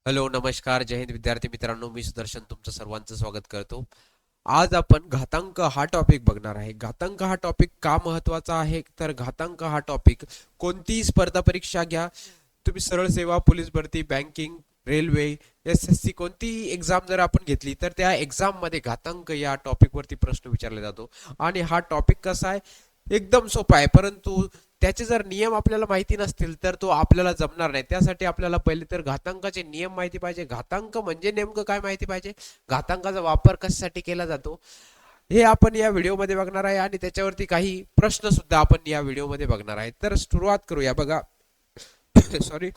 Hello नमस्कार जय हिंद विद्यार्थी मित्रांनो, मी सुदर्शन तुमचं सर्वांचं स्वागत करतो. आज आपण घातांक हा टॉपिक बघणार आहे. घातांक हा टॉपिक का महत्वाचा आहे, तर घातांक हा टॉपिक कोणतीही स्पर्धा परीक्षा घ्या, तुम्ही सरळ सेवा, पोलीस भरती, बँकिंग, रेल्वे, एसएससी कोणतीही एक्झाम जर आपण घेतली तर त्या एक्झाम मध्ये घातांक या टॉपिक वरती प्रश्न विचारला जातो. आणि हा टॉपिक कसा आहे, एकदम सोपा आहे, परंतु त्याचे जर नियम आपल्याला माहिती नसतील तर तो आपल्याला जमणार नाही. त्यासाठी आपल्याला पहिले तर घातांकाचे नियम माहिती पाहिजे. घातांक म्हणजे नेमकं काय माहिती पाहिजे, घातांकाचा वापर कशासाठी केला जातो हे आपण या व्हिडिओमध्ये बघणार आहे. आणि त्याच्यावरती काही प्रश्न सुद्धा आपण या व्हिडिओमध्ये बघणार आहे. तर सुरुवात करूया. बघा सॉरी,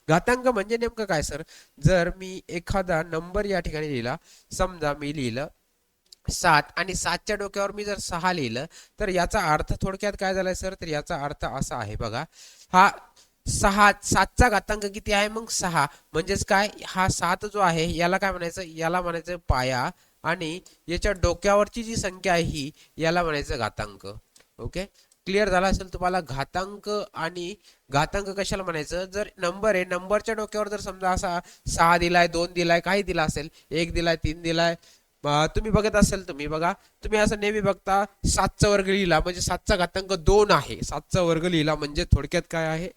घातांक म्हणजे नेमकं काय सर, जर मी एखादा नंबर या ठिकाणी लिहिला, समजा मी लिहिलं 7 आणि 7च्या डोक्यावर मी जर 6 लिहिलं, तर याचा अर्थ थोडक्यात काय झालाय सर, तर याचा अर्थ असा आहे. बघा, हा 7चा घातांक किती आहे, मग 6. म्हणजेच काय, हा 7 जो आहे याला काय म्हणायचं, याला म्हणायचं पाया, आणि याच्या डोक्यावरची जी संख्या आहे ही याला म्हणायचं घातांक. ओके, क्लिअर झाला असेल तुम्हाला घातांक. आणि घातांक कशाला म्हणायचं, जर नंबर आहे, नंबरच्या डोक्यावर जर समजा असा 6 दिलाय, 2 दिलाय, काही दिला असेल, 1 दिलाय, 3 दिलाय, तुम्ही बघत असेल, तुम्ही बघा, तुम्ही असं नेहमी बघता 7चा वर्ग लिहिला म्हणजे 7चा घातांक 2 आहे. 7चा वर्ग लिहिला म्हणजे थोडक्यात काय आहे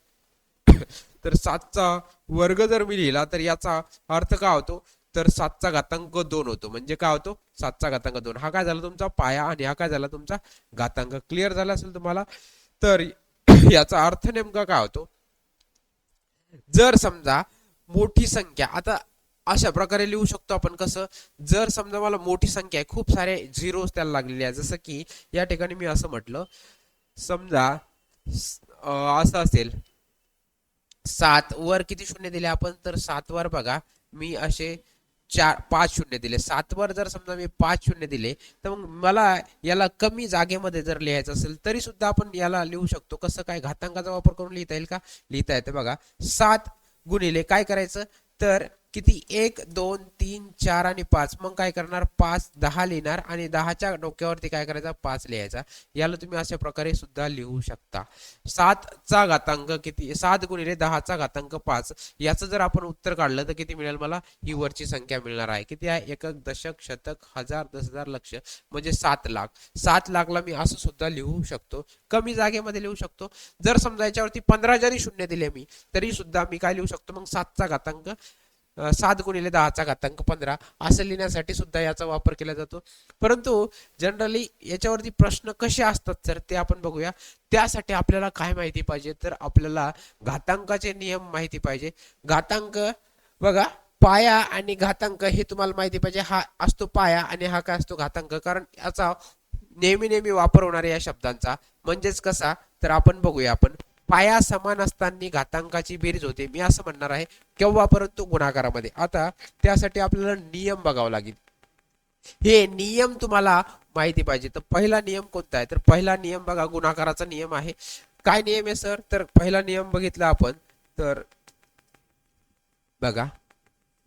तर 7चा वर्ग जर मी लिहिला तर याचा अर्थ काय होतो, तर 7चा घातांक 2 होतो. म्हणजे काय होतो, 7चा घातांक 2. हा काय झाला तुमचा पाया, आणि हा काय झाला तुमचा घातांक. क्लिअर झाला असेल तुम्हाला. तर याचा अर्थ नेमका काय होतो, जर समजा मोठी संख्या, आता अशा प्रकारे लिहू शकतो आपण. कसं, जर समजा मला मोठी संख्या आहे, खूप सारे झिरोज त्याला लागलेले आहे, जसं की या ठिकाणी मी असं म्हटलं, समजा असं असेल, 7 वर किती शून्य दिले आपण, तर 7 वर बघा मी असे 5 शून्य दिले. 7 वर जर समजा मी 5 शून्य दिले, तर मग मला याला कमी जागेमध्ये जर लिहायचं असेल तरी सुद्धा आपण याला लिहू शकतो. कसं काय, घातांकाचा वापर करून लिहिता येईल का, लिहिता येते. बघा, 7 गुणिले काय करायचं, तर किती, 1 2 3 4 आणि 5, मग काय करणार, 5 10 लिहिणार, आणि 10च्या डोक्यावरती काय करायचा, 5 लिहायचा. याला तुम्ही अशा प्रकारे सुद्धा लिहू शकता. 7चा घातांक किती, 7 गुणिले 10चा घातांक 5, याचं जर आपण उत्तर काढलं तर किती मिळेल मला, ही वरची संख्या मिळणार आहे. किती आहे, एकक, दशक, शतक, हजार, 10,000, लक्ष, म्हणजे 7 लाख. 7 लाखला मी असं सुद्धा लिहू शकतो, कमी जागेमध्ये लिहू शकतो. जर समजा याच्यावरती 15 जरी शून्य दिले मी, तरी सुद्धा मी काय लिहू शकतो, मग 7चा घातांक 7 गुणिले 10चा घातांक 15 असं लिहिण्यासाठी सुद्धा याचा वापर केला जातो. परंतु जनरली याच्यावरती प्रश्न कसे असतात सर, ते आपण बघूया. त्यासाठी आपल्याला काय माहिती पाहिजे, तर आपल्याला घातांकाचे नियम माहिती पाहिजे. घातांक बघा, पाया आणि घातांक हे तुम्हाला माहिती पाहिजे. हा असतो पाया आणि हा काय असतो घातांक, कारण याचा नेहमी नेहमी वापर होणार आहे या शब्दांचा. म्हणजेच कसा, तर आपण बघूया. आपण पाया समान असताना घातांकाची बेरीज होते, मी असं म्हणणार आहे, केव्हा, परंतु गुणाकारामध्ये. आता त्यासाठी आपल्याला नियम बघावा लागेल. हे नियम तुम्हाला माहिती पाहिजे. तर पहिला नियम कोणता आहे, तर पहिला नियम बघा, गुणाकाराचा नियम आहे. काय नियम आहे सर, तर पहिला नियम बघितला आपण, तर बघा,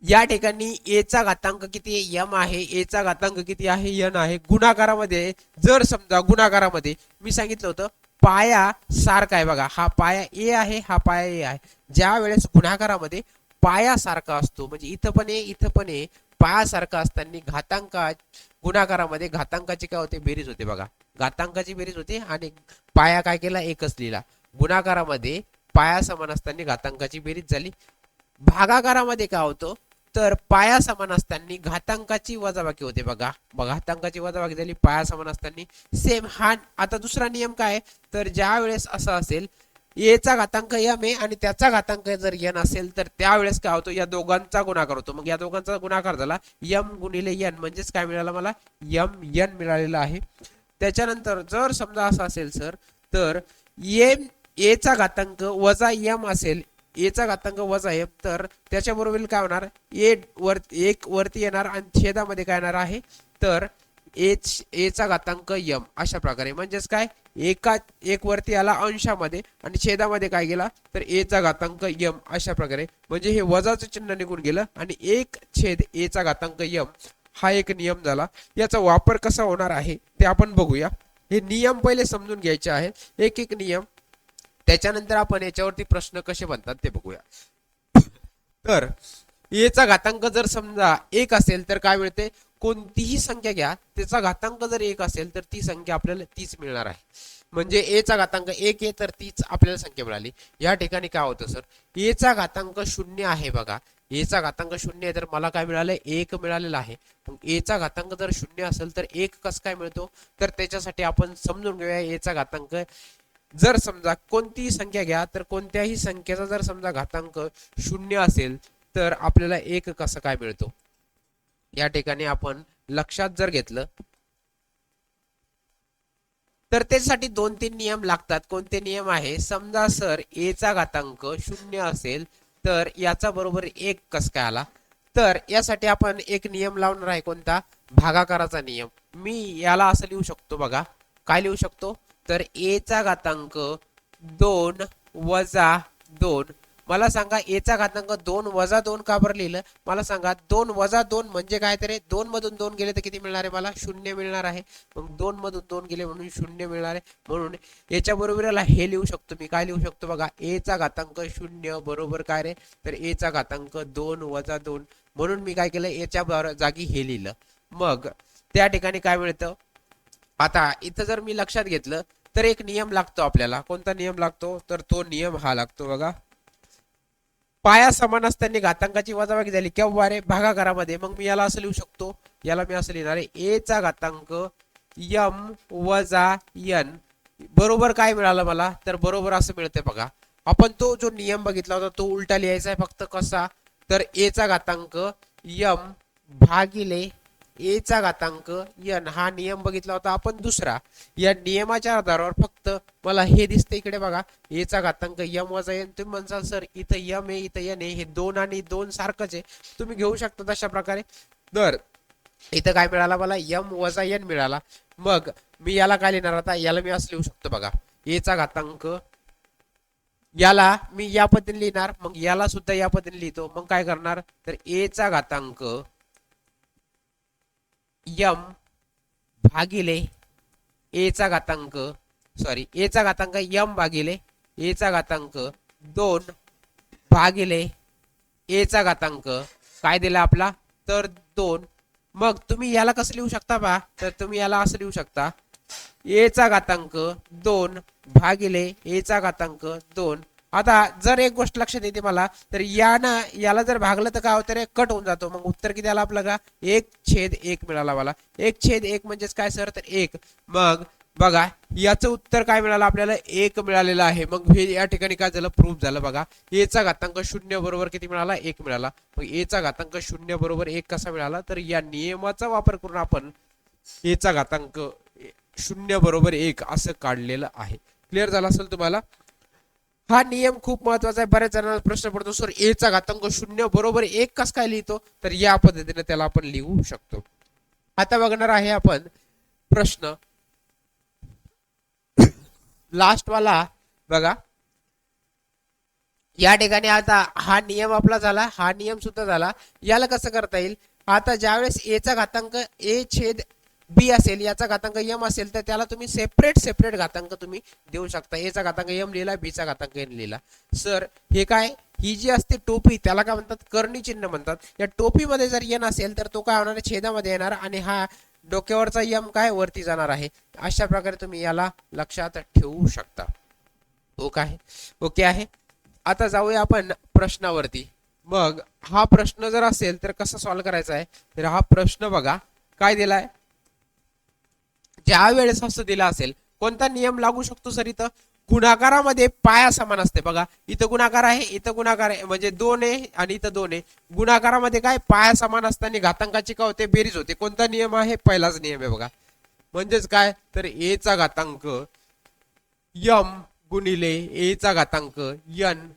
या ठिकाणी ए चा घातांक किती आहे, यम आहे. ए चा घातांक किती आहे, यन आहे. गुणाकारामध्ये जर समजा, गुणाकारामध्ये मी सांगितलं होतं पाया सारखा आहे. बघा, हा पाया ए आहे, हा पाया ए आहे. ज्या वेळेस गुणाकारामध्ये पाया सारखा असतो, म्हणजे इथं पण ए, इथं पण ए, पाया सारखा असताना घातांक गुणाकारामध्ये घातांकाची काय होते, बेरीज होते. बघा, घातांकाची बेरीज होते आणि पाया काय केला, एकच लिहिला. गुणाकारामध्ये पाया समान असताना घातांकाची बेरीज झाली. भागाकारामध्ये काय होतं, तर पाया समान असताना घातांकाची वजाबाकी होते. बघा, घातांकाची वजाबाकी झाली, पाया समान असताना. सेम हा आता दुसरा नियम काय, तर ज्या वेळेस असं असेल, ए चा घातांक यम आहे आणि त्याचा घातांक जर यन असेल, तर त्यावेळेस काय होतो, या दोघांचा गुणाकार होतो. मग या दोघांचा गुणाकार झाला यम गुणिले यन, म्हणजेच काय मिळालं मला, यम यन मिळालेलं आहे. त्याच्यानंतर जर समजा असं असेल सर, तर एम ए चा घातांक वजा यम असेल, ए चा घातांक वजा एम, तर त्याच्याबरोबर काय होणार, ए वर एक वरती येणार आणि छेदामध्ये काय येणार आहे, तर ए चा घातांक यम. अशा प्रकारे म्हणजेच काय, एक वरती आला अंशामध्ये आणि छेदामध्ये काय गेला, तर ए चा घातांक यम. अशा प्रकारे म्हणजे हे वजाचं चिन्ह निघून गेलं आणि 1 ए चा घातांक यम हा एक नियम झाला. याचा वापर कसा होणार आहे ते आपण बघूया. हे नियम पहिले समजून घ्यायचे आहेत, एक एक नियम. त्याच्यानंतर आपण याच्यावरती प्रश्न कसे बनतात ते बघूया. तर ए चा घातांक जर समजा 1 असेल तर काय मिळते, कोणतीही संख्या घ्या त्याचा घातांक जर 1 असेल तर ती संख्या आपल्याला तीच मिळणार आहे. म्हणजे ए चा घातांक 1 आहे तर तीच आपल्याला संख्या मिळाली. या ठिकाणी काय होतं सर, ए चा घातांक 0 आहे बघा, ए चा घातांक 0 आहे तर मला काय मिळालं, 1 मिळालेला आहे. मग ए चा घातांक जर 0 असेल तर 1 कसं काय मिळतो, तर त्याच्यासाठी आपण समजून घेऊया. ए चा घातांक जर समजा कोणतीही संख्या घ्या तर कोणत्याही संख्येचा जर समजा घातांक 0 असेल तर आपल्याला 1 कसं काय मिळतो. या ठिकाणी आपण लक्षात जर घेतलं तर त्यासाठी 2-3 नियम लागतात. कोणते नियम आहे, समजा सर ए चा घातांक 0 असेल तर याचा बरोबर 1 कस काय आला, तर यासाठी आपण एक नियम लावणार आहे. कोणता, भागाकाराचा नियम. मी याला असं लिहू शकतो बघा, काय लिहू शकतो, तर ए चा घातांक 2 वजा 2. मला सांगा ए चा घातांक 2 वजा 2 का बरं लिहिलं, मला सांगा. 2 वजा 2 म्हणजे काय, तर 2 मधून 2 गेले तर किती मिळणार आहे, मला 0 मिळणार आहे. मग 2 मधून 2 गेले म्हणून 0 मिळणार आहे. म्हणून याच्या बरोबर याला हे लिहू शकतो मी, काय लिहू शकतो बघा, ए चा घातांक 0 बरोबर काय रे, तर ए चा घातांक 2 वजा 2. म्हणून मी काय केलं, याच्या जागी हे लिहिलं. मग त्या ठिकाणी काय मिळतं, आता इथं जर मी लक्षात घेतलं तर एक नियम लागतो आपल्याला. कोणता नियम लागतो, तर तो नियम हा लागतो बघा, पाया समान असताना घातांकाची वजाबाकी झाली केव्हा रे, भागाकारामध्ये. मग मी याला असं लिहू शकतो, याला मी असं लिहिणार आहे, ए चा घातांक यम वजा यन बरोबर काय मिळालं मला, तर बरोबर असं मिळते बघा. आपण तो जो नियम बघितला होता तो उलटा लिहायचा आहे फक्त. कसा, तर ए चा घातांक यम भागिले ए चा घातांक यन, हा नियम बघितला होता आपण दुसरा. या नियमाच्या आधारावर फक्त मला हे दिसतं इकडे बघा, ए चा घातांक यम वजा एन. तुम्ही म्हणसाल सर इथं यम आहे इथं एन आहे, हे 2 आणि 2 सारखंच आहे, तुम्ही घेऊ शकता तशा प्रकारे. तर इथं काय मिळाला मला, यम वजा एन मिळाला. मग मी याला काय लिहिणार आता, याला मी असं लिहू शकतो बघा, ए चा घातांक, याला मी या पद्धतीने लिहिणार, मग याला सुद्धा या पद्धतीने लिहितो. मग काय करणार, तर ए चा घातांक यम भागिले ए चा घातांक, सॉरी ए चा घातांक यम भागिले ए चा घातांक 2 भागिले ए चा घातांक काय दिला आपला, तर 2. मग तुम्ही याला कसं लिहू शकता बा, तर तुम्ही याला असं लिहू शकता, ए चा घातांक 2 भागिले ए चा घातांक 2. आता जर एक गोष्ट लक्षात येते मला, तर याला जर भागलं तर काय होतं रे, कट होऊन जातो. मग उत्तर किती आलं आपलं का, 1/1 मिळाला मला. 1/1 म्हणजेच काय सर, तर 1. मग बघा याचं उत्तर काय मिळालं आपल्याला, 1 मिळालेलं आहे. मग हे या ठिकाणी काय झालं, प्रूफ झालं बघा. ए चा घातांक 0 बरोबर किती मिळाला, 1 मिळाला. मग ए चा घातांक 0 बरोबर 1 कसा मिळाला, तर या नियमाचा वापर करून आपण ए चा घातांक 0 बरोबर 1 असं काढलेलं आहे. क्लिअर झालं असेल तुम्हाला. हा नियम खूप महत्वाचा आहे. बऱ्याच जणांना प्रश्न पडतो, सर ए चा घातांक 0 बरोबर 1 कस काय लिहितो, तर या पद्धतीने त्याला आपण लिहू शकतो. आता बघणार आहे आपण प्रश्न लास्ट वाला बघा. या ठिकाणी आता हा नियम आपला झाला, हा नियम सुद्धा झाला. याला कसं करता येईल, आता ज्यावेळेस ए चा घातांक ए छेद बी असेल, याचा घातांक यम असेल, तर त्याला तुम्ही सेपरेट घातांक तुम्ही देऊ शकता. ए चा घातांक यम लिहिला, बी चा घातांक एन लिहिला. सर हे काय, ही जी असते टोपी त्याला काय म्हणतात, कर्णी चिन्ह म्हणतात. या टोपीमध्ये जर एन असेल तर तो काय होणार, छेदामध्ये येणार, आणि हा डोक्यावरचा यम काय वरती जाणार आहे. अशा प्रकारे तुम्ही याला लक्षात ठेवू शकता. ओके आहे. आता जाऊया आपण प्रश्नावरती. मग हा प्रश्न जर असेल तर कसा सॉल्व्ह करायचा आहे, तर हा प्रश्न बघा काय दिलाय, ज्या वेळेस असं दिला असेल, कोणता नियम लागू शकतो सर, इथं गुणाकारामध्ये पाया समान असते बघा. इथं गुणाकार आहे, इथं गुणाकार आहे, म्हणजे 2 आहे आणि इथं 2 आहे. गुणाकारामध्ये काय पाया समान असताना घातांकाची काय होते, बेरीज होते. कोणता नियम आहे, पहिलाच नियम आहे बघा. म्हणजेच काय, तर ए चा घातांक यम गुणिले ए चा घातांक यन.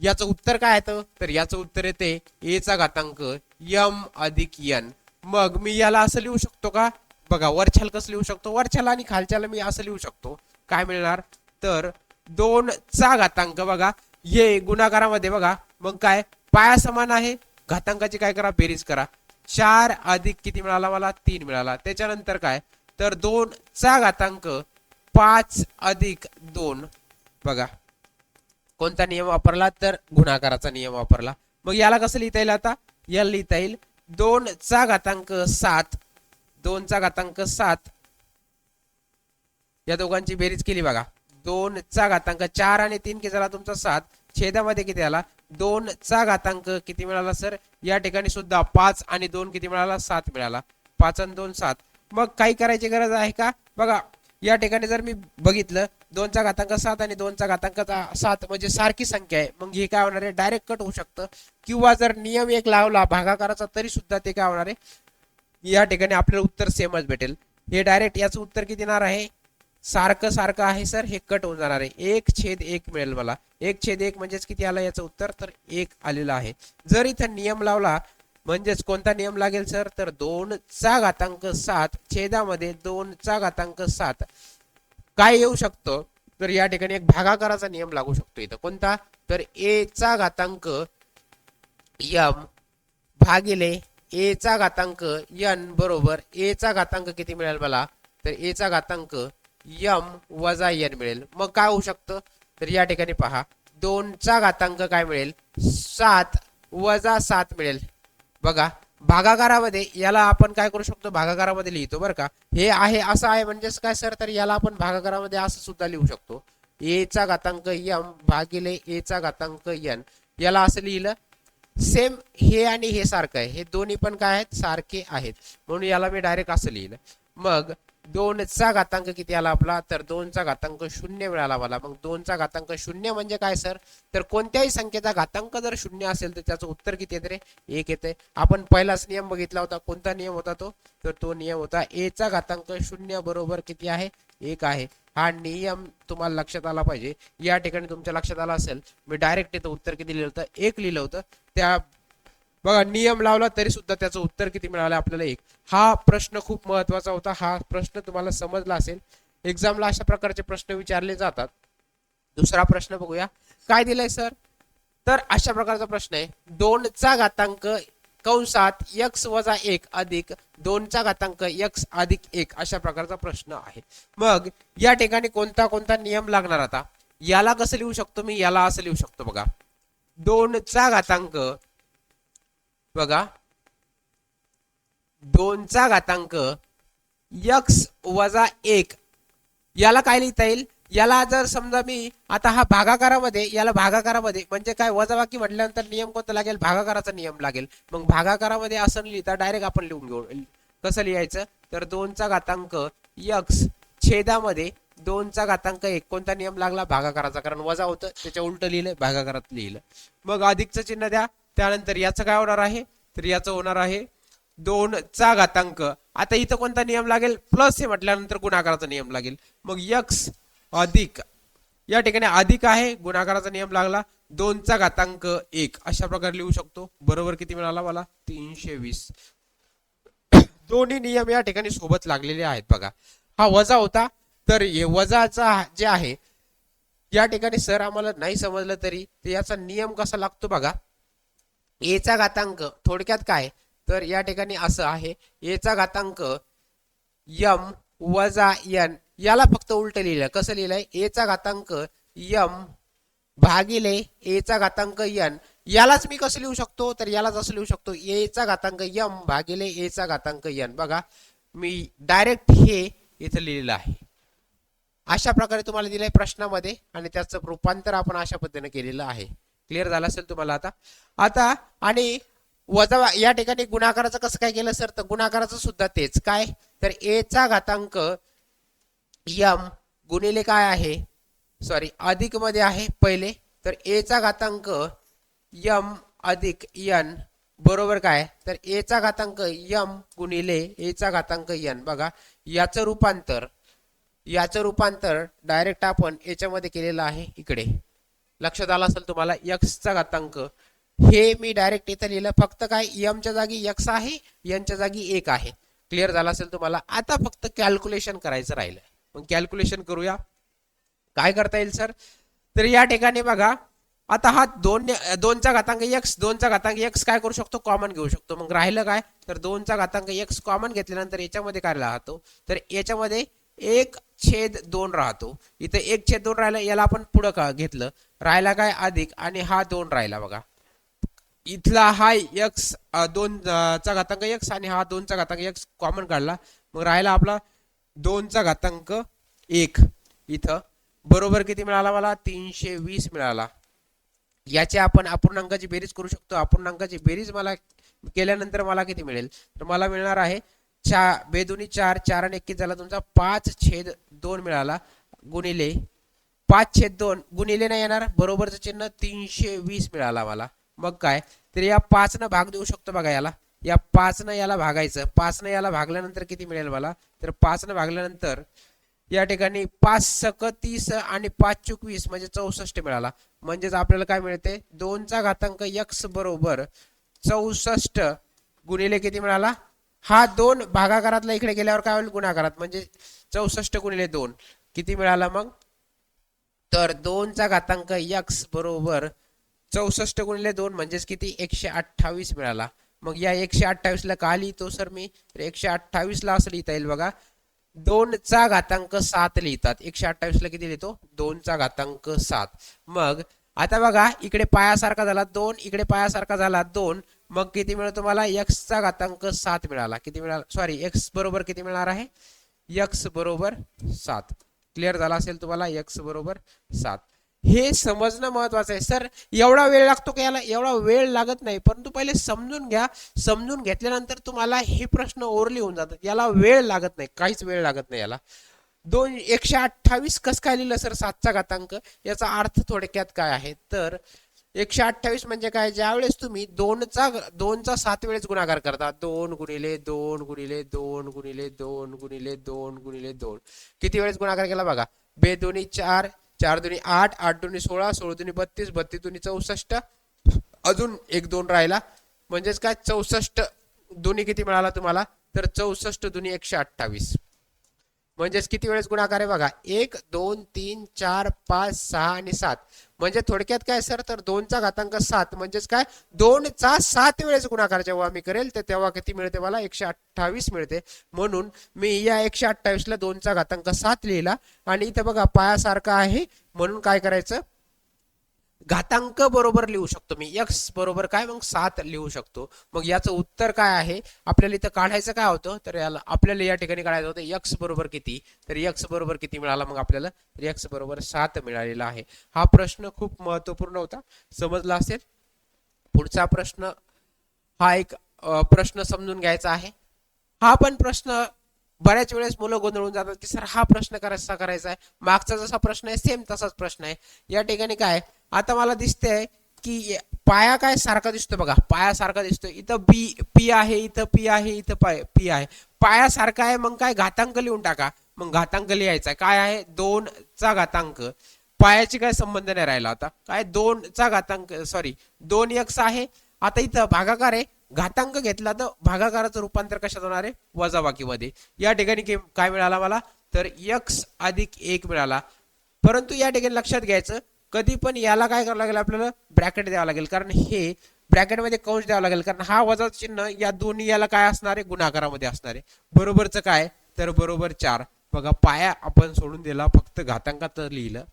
याचं उत्तर काय येतं, तर याचं उत्तर येते ए चा घातांक यम अधिक यन. मग मी याला असं लिहू शकतो का बघा, वरच्याला कसं लिहू शकतो, वरच्याला आणि खालच्याला मी असं लिहू शकतो. काय मिळणार, तर 2 चा घातांक बघा, हे गुणाकारामध्ये बघा, मग काय पाया समान आहे, घातांकाची काय करा, बेरीज करा. 4 अधिक किती मिळाला मला, 3 मिळाला. त्याच्यानंतर काय, तर 2 चा घातांक 5 अधिक 2 बघा, कोणता नियम वापरला, तर गुणाकाराचा नियम वापरला. मग याला कसं लिहिता येईल आता, यल लिहिता येईल 2 चा घातांक 7, 2 चा घातांक 7 या दोघांची बेरीज केली बघा, 2 चा घातांक 4 आणि 3 किती झाला तुमचा 7, छेदामध्ये किती आला 2 चा घातांक किती मिळाला सर, या ठिकाणी सुद्धा 5 आणि 2 किती मिळाला 7 मिळाला, 5 आणि 2 7. मग काही करायची गरज आहे का बघा, या ठिकाणी जर मी बघितलं 2 चा घातांक 7 आणि 2 चा घातांक 7 म्हणजे सारखी संख्या आहे, मग हे काय होणार आहे डायरेक्ट कट होऊ शकतं, किंवा जर नियम एक लावला भागाकाराचा तरी सुद्धा ते काय होणार आहे या ठिकाणी आपल्याला उत्तर सेमच भेटेल. हे डायरेक्ट याचं उत्तर किती येणार आहे, सारखं सारखं आहे सर, हे कट होऊन जाणार आहे, 1/1 मिळेल मला, 1/1 म्हणजेच किती आलं याचं उत्तर, तर 1 आलेलं आहे. जर इथं नियम लावला म्हणजेच कोणता नियम लागेल सर, तर 2 चा घातांक 7 छेदामध्ये 2 चा घातांक 7 काय येऊ शकतो, तर या ठिकाणी एक भागाकाराचा नियम लागू शकतो इथं, कोणता, तर a/m भागिले a/n बरोबर a/घातांक किती मिळेल मला, तर a/घातांक m वजा n मिळेल. मग काय होऊ शकतं, तर या ठिकाणी पहा 2 चा घातांक काय मिळेल 7 वजा 7 मिळेल. बघा भागाकारामध्ये याला आपण काय करू शकतो, भागाकारामध्ये लिहितो बरं का, हे आहे असं आहे म्हणजेच काय सर, तर याला आपण भागाकारामध्ये असं सुद्धा लिहू शकतो, a/घातांक m भागिले a/घातांक n, याला असं लिहिलं. सेम हे आणि हे सारखं आहे, हे दोन्ही पण काय आहेत सारखे आहेत, म्हणून याला मी डायरेक्ट असं लिहिलं. मग 2 चा घातांक किती आला आपला, तर 2 चा घातांक 0 मिळाला मला. मग 2 चा घातांक 0 म्हणजे काय सर, तर कोणत्याही संख्येचा घातांक जर 0 असेल तर त्याचं उत्तर किती येते रे, 1 येते. आपण पहिलाच नियम बघितला होता, कोणता नियम होता तो, तर तो नियम होता a/घातांक 0 बरोबर किती आहे 1 आहे. हा नियम तुम्हाला लक्षात आला पाहिजे. या ठिकाणी तुमच्या लक्षात आला असेल, मी डायरेक्ट इथं उत्तर किती लिहिलं होतं 1 लिहिलं होतं, त्या बघा नियम लावला तरी सुद्धा त्याचं उत्तर किती मिळालं आपल्याला 1. हा प्रश्न खूप महत्वाचा होता, हा प्रश्न तुम्हाला समजला असेल, एक्झामला अशा प्रकारचे प्रश्न विचारले जातात. दुसरा प्रश्न बघूया काय दिलंय सर, तर अशा प्रकारचा प्रश्न आहे 2 चा घातांक कंसात x वजा 1 अधिक 2 चा घातांक x अधिक 1 अशा प्रकारचा प्रश्न आहे. मग या ठिकाणी कोणता कोणता नियम लागणार, आता याला कसं लिहू शकतो मी, याला असं लिहू शकतो बघा 2 चा घातांक बघा 2 चा घातांक x वजा 1, याला काय लिहिता येईल, याला जर समजा मी आता हा भागाकारामध्ये, याला भागाकारामध्ये म्हणजे काय वजाबाकी म्हटल्यानंतर नियम कोणता लागेल, भागाकाराचा नियम लागेल. मग भागाकारामध्ये असं लिहिता डायरेक्ट आपण लिहून घेऊ, कसं लिहायचं, तर 2 चा घातांक x छेदामध्ये 2 चा घातांक 1 कोणता नियम लागला, भागाकाराचा, कारण वजा होतं त्याच्या उलट लिहिलं, भागाकारात लिहिलं. मग अधिकचं चिन्ह द्या, त्यानंतर याचं काय होणार आहे, तर याचं होणार आहे 2 चा घातांक, आता इथं कोणता नियम लागेल, प्लस हे म्हटल्यानंतर गुणाकाराचा नियम लागेल. मग x अधिक, या ठिकाणी अधिक आहे, गुणाकाराचा नियम लागला, 2 चा घातांक 1 अशा प्रकारे लिहू शकतो. बरोबर किती मिळाला मला 320. दोन्ही नियम या ठिकाणी सोबत लागलेले आहेत. बघा हा वजा होता, तर हे वजाचा जे आहे या ठिकाणी सर आम्हाला नाही समजलं तरी याचा नियम कसा लागतो बघा, a/घातांक थोडक्यात काय, तर या ठिकाणी असं आहे a/घातांक m वजा n, याला फक्त उलट लिहिलं, कसं लिहिलंय a/घातांक m भागिले a/घातांक n, यालाच मी कसं लिहू शकतो, तर यालाच असं लिहू शकतो a/घातांक m भागिले a/घातांक n. बघा मी डायरेक्ट हे इथं लिहिलेलं आहे, अशा प्रकारे तुम्हाला दिलंय प्रश्नामध्ये आणि त्याचं रूपांतर आपण अशा पद्धतीने केलेलं आहे. क्लिअर झालं असेल तुम्हाला आता आणि वजा या ठिकाणी गुणाकाराचं कसं काय केलं सर, तर गुणाकाराचं सुद्धा तेच काय, तर a/घातांक m गुणिले काय आहे, सॉरी अधिक मध्ये आहे पहिले, तर a/घातांक m अधिक n बरोबर काय, तर a/घातांक m गुणिले a/घातांक n. बघा याचं रूपांतर डायरेक्ट आपण याच्यामध्ये केलेलं आहे, इकडे लक्षात आलं असेल तुम्हाला, x/घातांक हे मी डायरेक्ट इथं लिहिलं, फक्त काय m च्या जागी x आहे, n च्या जागी 1 आहे. क्लिअर झालं असेल तुम्हाला. आता फक्त कॅल्क्युलेशन करायचं राहिलं, मग कॅल्क्युलेशन करूया. काय करता येईल सर, तर या ठिकाणी बघा आता हा 2 चा घातांक x 2 चा घातांक x काय करू शकतो, कॉमन घेऊ शकतो. मग राहिलं काय, तर 2 चा घातांक x कॉमन घेतल्यानंतर याच्यामध्ये काय राहतो, तर याच्यामध्ये 1/2 राहतो, इथं 1/2 राहिला, याला आपण पुढं का घेतलं, राहिला काय अधिक आणि हा 2 राहिला. बघा इथला हा x 2 चा घातांक x आणि हा 2 चा घातांक x कॉमन काढला, मग राहिला आपला 2 चा घातांक 1 इथं, बरोबर किती मिळाला मला 320 मिळाला. याची आपण अपूर्णांकाची बेरीज करू शकतो. अपूर्णांकाची बेरीज मला केल्यानंतर मला किती मिळेल, तर मला मिळणार आहे 4 4 आणि 1 झाला तुमचा 5/2 मिळाला, गुणिले 5/2 गुणिले नाही येणार, बरोबरचं चिन्ह 320 मिळाला मला. मग काय, तर या 5 न भाग देऊ शकतो बघा याला, या 5 न याला भागायचं, 5 न याला भागल्यानंतर किती मिळेल मला, तर 5 न भागल्यानंतर या ठिकाणी 5 सक 30 आणि 5 चूक 20 म्हणजे 64 मिळाला. म्हणजेच आपल्याला काय मिळते, 2 चा घातांक x बरोबर 64 गुणिले किती मिळाला, हा 2 भागाकारातला इकडे गेल्यावर काय होईल गुणाकारात, म्हणजे 64 गुणिले 2 किती मिळाला मग, तर 2 चा घातांक x बरोबर 64 गुणिले 2 म्हणजेच किती 128 मिळाला. मग या 128 ला का लिहितो सर मी, तर 128 ला असं लिहिता येईल बघा, 2 चा घातांक 7 लिहितात. 128 ला किती लिहितो, 2 चा घातांक 7. मग आता बघा इकडे पायासारखा झाला 2, इकडे पायासारखा झाला 2, मग किती मिळतो मला, x चा घातांक 7 मिळाला. किती मिळाला, सॉरी x बरोबर किती मिळणार आहे, x बरोबर 7. क्लिअर झाला असेल तुम्हाला, x बरोबर 7. हे समजणं महत्वाचं आहे. सर एवढा वेळ लागतो का, याला एवढा वेळ लागत नाही, परंतु पहिले समजून घ्या. समजून घेतल्यानंतर तुम्हाला हे प्रश्न ओरली होऊन जातात. याला वेळ लागत नाही, काहीच वेळ लागत नाही याला. 128 कस काय लिहिलं सर 7 चा घातांक, याचा अर्थ थोडक्यात काय आहे, तर 128 म्हणजे काय, ज्यावेळेस तुम्ही 2 चा 7 वेळेस गुणाकार करता, 2 गुणिले 2 गुणिले 2 गुणिले 2 गुणिले 2 गुणिले 2, किती वेळेस गुणाकार केला बघा, 2 दोन्ही 4, 4 दोन्ही 8, 8 दोन्ही 16, 16 दोन्ही 32, 32 दोन्ही 64, अजून 1 2 राहिला, म्हणजेच काय 64 दोन्ही किती मिळाला तुम्हाला, तर 64 दोन्ही 128. म्हणजेच किती वेळेस गुणाकार आहे बघा, 1 2 3 4 5 6 आणि 7. म्हणजे थोडक्यात काय सर, तर 2 चा घातांक 7 म्हणजेच काय 2 चा 7 वेळेस गुणाकार जेव्हा मी करेल तर तेव्हा किती मिळते मला, 128 मिळते. म्हणून मी या 128 ला 2 चा घातांक 7 लिहिला, आणि इथे बघा पायासारखा आहे म्हणून काय करायचं, घातांक बरोबर लिहू शकतो मी, x बरोबर काय मग 7 लिहू शकतो. मग याचं उत्तर काय आहे, आपल्याला इथं काढायचं काय होतं, तर याला आपल्याला या ठिकाणी काढायचं होतं x बरोबर किती, तर x बरोबर किती मिळाला मग आपल्याला, तर x बरोबर 7 मिळालेला आहे. हा प्रश्न खूप महत्वपूर्ण होता, समजला असेल. पुढचा प्रश्न, हा एक प्रश्न समजून घ्यायचा आहे. हा पण प्रश्न बऱ्याच वेळेस मुलं गोंधळून जातात की सर हा प्रश्न कसा करायचा आहे, मागचा जसा प्रश्न आहे सेम तसाच प्रश्न आहे. या ठिकाणी काय, आता मला दिसतंय की पाया काय सारखा दिसतो बघा, पाया सारखा दिसतो, इथं पी आहे, इथं पी आहे, इथं पी आहे, पाया सारखा आहे, मग काय घातांक लिहून टाका. मग घातांक लिहायचा काय आहे, 2 चा घातांक, पायाची काय संबंध नाही राहिला, आता काय 2 चा घातांक सॉरी 2x आहे. आता इथं भागाकार आहे, घातांक घेतला तर भागाकाराचं रूपांतर कशात होणार आहे, वजाबाकीमध्ये. या ठिकाणी काय मिळाला मला, तर x अधिक 1 मिळाला. परंतु या ठिकाणी लक्षात घ्यायचं, कधी पण याला काय करावं लागेल, आपल्याला ब्रॅकेट द्यावं लागेल, कारण हे ब्रॅकेटमध्ये कंस द्यावं लागेल, कारण हा वजा चिन्ह या दोन्ही याला काय असणार आहे, गुणाकारामध्ये असणार आहे. बरोबरचं काय, तर बरोबर 4. बघा पाया आपण सोडून दिला, फक्त घातांकात लिहिलं.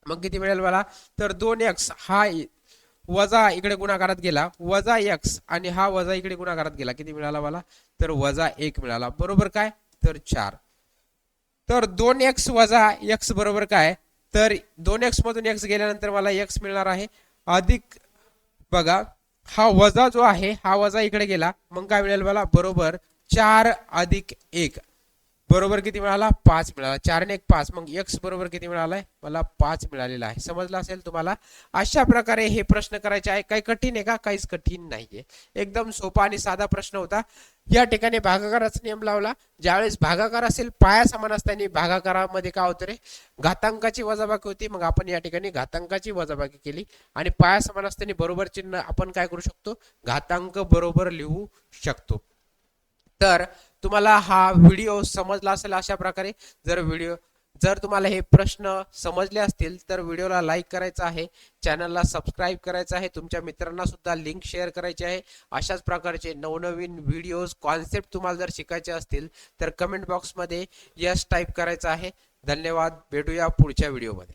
मग किती मिळेल मला, तर 2x हा वजा इकडे गुणाकारात गेला, वजा x, आणि हा वजा इकडे गुणाकारात गेला, किती मिळाला मला, तर वजा 1 मिळाला. बरोबर काय, तर 4. तर 2x वजा x बरोबर काय, तर 2x मधून x गेल्यानंतर मला x मिळणार आहे, अधिक बघा हा वजा जो आहे हा वजा इकडे गेला, मग काय मिळेल मला, बरोबर 4 अधिक 1, बरोबर किती मिळाला, 5 मिळाला. 4 ने 1 5, मग x बरोबर किती मिळालाय मला, 5 मिळालेला आहे. समजलं असेल तुम्हाला. अशा प्रकारे हे प्रश्न करायचे आहे. काही कठीण आहे का, काहीच कठीण नाहीये, एकदम सोपा आणि साधा प्रश्न होता. या ठिकाणी भागाकाराचा नियम लावला, ज्यावेळेस भागाकार असेल पाया समान असताना भागाकारामध्ये काय होतं रे, घातांकाची वजाबाकी होती, मग आपण या ठिकाणी घातांकाची वजाबाकी केली, आणि पाया समान असताना बरोबर चिन्ह आपण काय करू शकतो, घातांक बरोबर लिहू शकतो. तर तुम्हाला हा व्हिडिओ समजला असेल अशा प्रकारे. जर तुम्हाला हे प्रश्न समजले असतील तर व्हिडिओला लाईक करायचा आहे, चॅनलला सबस्क्राईब करायचं आहे, तुमच्या मित्रांना सुद्धा लिंक शेअर करायची आहे. अशाच प्रकारचे नवनवीन व्हिडिओज कॉन्सेप्ट तुम्हाला जर शिकायचे असतील तर कमेंट बॉक्समध्ये यस टाईप करायचं आहे. धन्यवाद, भेटूया पुढच्या व्हिडिओमध्ये.